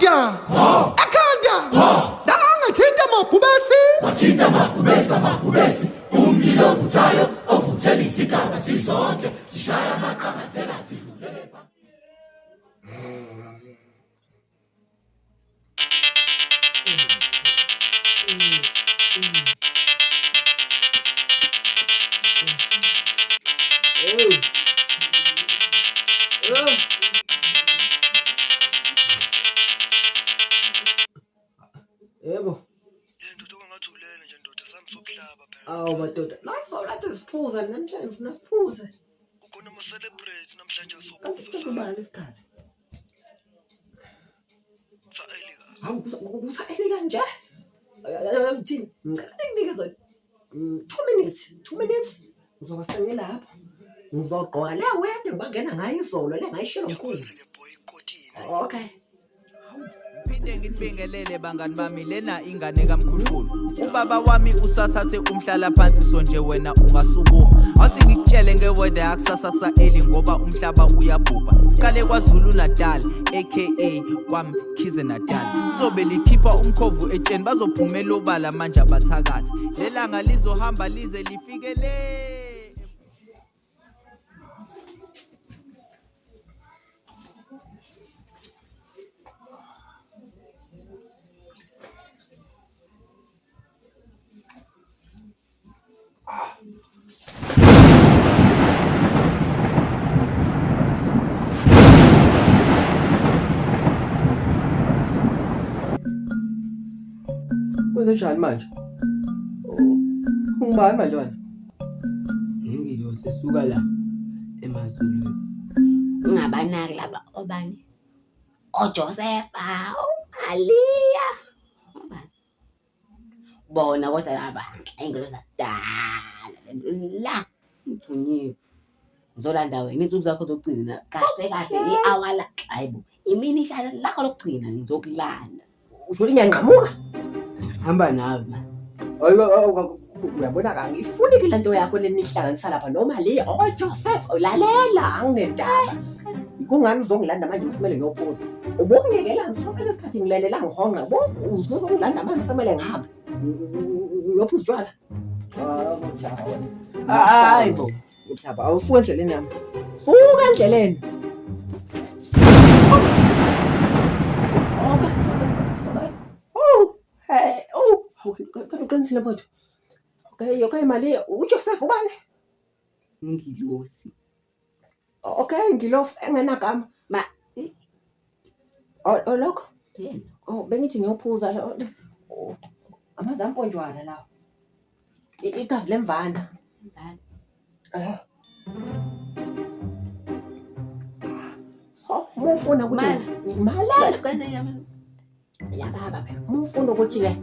ekhanda dangathinta amabhubesi umlilo ovuthayo ovuthela izigaba zizonke zishaya amaqamathela zidlulele Yebo. Ndoda ongathi ulele nje ndoda sami sokuhlaba phela. Awu madoda, nasola siphuza namhlanje ufuna siphuze. Ukhona ama celebrate namhlanje Kanti sophuza kubani isikhathi? Saelika. Hawu kusayini kanje? Uthini? Ngicela nginikeze 2 minutes. Ngizoba sengilapha. Ngizogqoka le wede ngibangena ngayo izolo le ngayishilo mkhulu. Yakwazile boy ikotini. Okay. Phinde ngibingelele bangani bami lena ingane kaMkhushulu. Ubaba wami usathathe umhlala phansi sonje wena ungasukuma. Awuthi ngikutshele ngewede yakusasa kusaeli ngoba umhlaba uyabhubha. Sikale kwaZulu Natal aka kwaMkhize Natal. Sobe likhipha umkhovu etsheni bazophumela obala manje abathakathi. Lelanga lizohamba lize lifike le. Kwenzenjani manje? Ungibani manje wena? Ngilo sesuka la eMazulu. Ungabanaki laba obani? oJosepha, uMalia. Obani? Bona kodwa laba ingelo zakudala la ngithunyiwe. Ngizolanda wena insuku zakho zokugcina kahle kahle iawala hayibo. Imini ihlala lakho lokugcina ngizokulanda. Usho ngiyanqamuka. Hamba nawe man. Uyabona ka ngifuna ke lento yakho lenihlanganisa lapha noma le oJoseph ulalela anginendaba. Kungani uzongilanda manje msemele ngiyophuza? Ubongekela sonke lesikhathi ngilalela ngihonqa bo uzongilanda manje msemele ngihamba. Ngiyophuza njalo. Hayibo. Uhlaba awusuka endleleni yami. Suka endleleni. Kanisile mfowethu. Okay mali uJoseph ubani? Ngilosi. Okay ngilosi engenagama. Ma Lokho. yena. Bengithi ngiyophuza la. Amanzi amponjwana lawo. Igazi lemvana. So mufuna ukuthi malala Kana yami. yababa phela. Mufuna ukuthi ke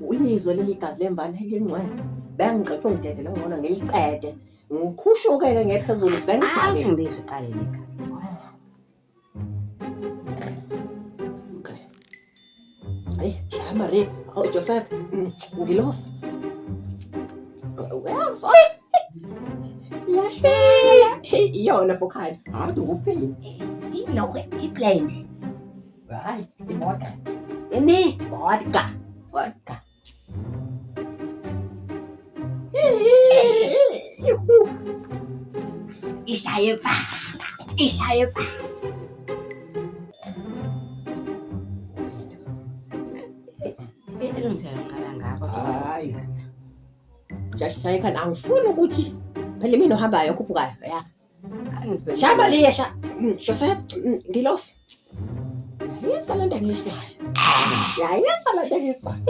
ulizwe leli gazi lemvana elingcwele. Bengicethe ungidede la ngona ngiliqede. Ngikhushuke ke ngephezulu sengibhale. Angifundise uqale legazi. Okay. Hey, Shamari, Joseph, ngilosi. Soy. Yashela. Yona fokhani. Awuthi ukuphini. Ilokho iblend. Hayi, imoda. Ini Vodka. vodka. Ishaye fa. Elungela ngicala ngakho. Hayi. Jashaye kana angifuni ukuthi phela mina ohambayo okhuphukayo ya. Angizibele. Shama liyasha. Joseph, ngilosi. Yisa lento engiyishayo. Ya yisa lento engiyishayo.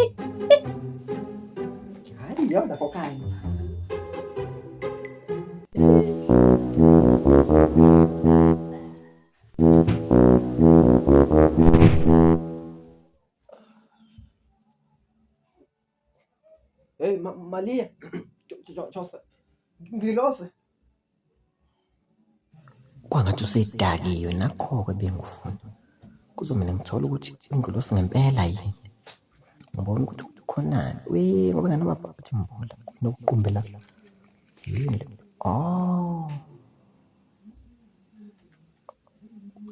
Hayi yona fokhani. Hey Malia. Joseph. Ngilosi. Kwangathi usedakiwe nakho-ke bengifuna kuzomele ngithole ukuthi ingilosi ngempela yini ngibona ukuthi khonani ngoba ngana bathi mbola kunokuqumbela yini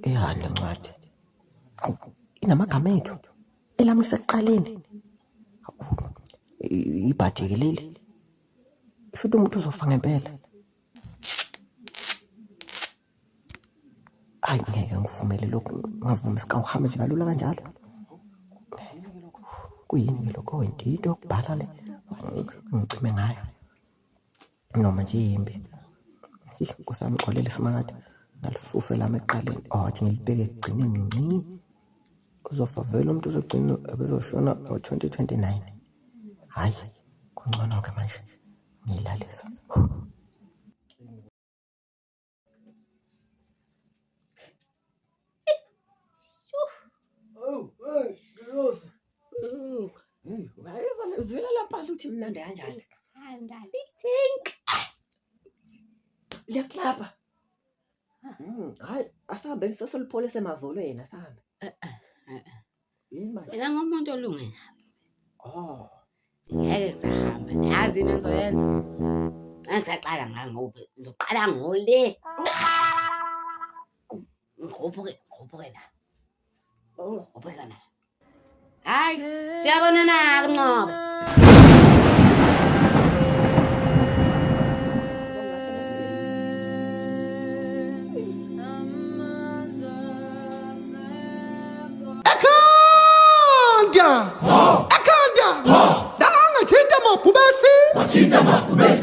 ihani lencwadi inamagama ethu elami lisekuqaleni. Ibhadi-ke leli futhi umuntu uzofa ngempela. Hayi ngeke ngivumele lokhu, ngavuma sikawuhambe nje kalula kanjalo. Kuyini lokho wena into yokubhala le ngicime ngayo noma nje yimbi. Kusamxolele isimangade ngalifuse lami ekuqaleni athi ngilibeke ekugcineni ngci. Uzofa vele umuntu uzogcina ebezoshona ngo-2029. Hayi kungcono-ke manje ngiyilalisa. Ngirosa. Uzwela lapha uthi mnandi kanjani? Liyaklapha. Hayi, asahambe sesolipolisa emazolweni asahambe. Yini manje? Mina ngomuntu olungile. Oh. Ngeke ngisahamba. Yazi into engizoyenza. Angisaqala ngangophi? Ngizoqala ngole. Ngophuke la. Ngophuke la. Hayi, siyabonana kunqobo. Ekhanda dangathinta amabhubesi wathinta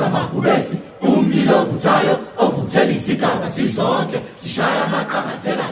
amabhubesi umlilo ovuthayo ovuthela izigaba zizonke zishaya amaqamathela